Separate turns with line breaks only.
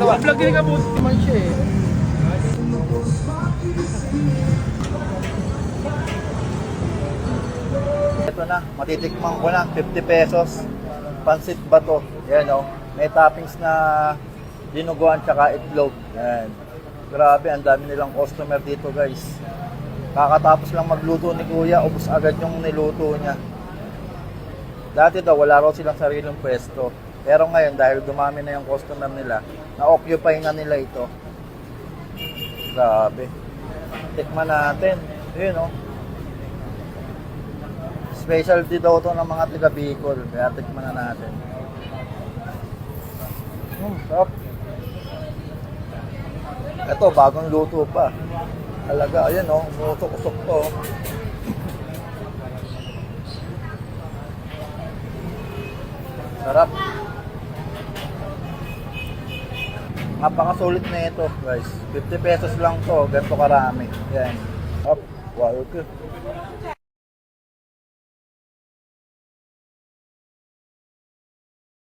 dalawa.
Vlog din ka po naman siya eh.
Ito na, matitikman ko na, 50 pesos. Pansit ba to? Yan o. May toppings na dinuguan tsaka itlog. Yan. Grabe, ang dami nilang customer dito guys. Kakatapos lang magluto ni Kuya, ubos agad yung niluto niya. Dati daw, wala raw silang sariling pwesto. Pero ngayon, dahil dumami na yung customer nila, na-occupy na nila ito. Grabe. Tikman natin. Yun o. Specialty daw to ng mga taga Bicol. Kaya tikman na natin. Sarap. Ito, bagong luto pa. Talaga, ayan o. Usok-usok to. Sarap. Napakasulit na ito, guys. 50 pesos lang to. Ganito karami. Yan. Up. Wow, okay.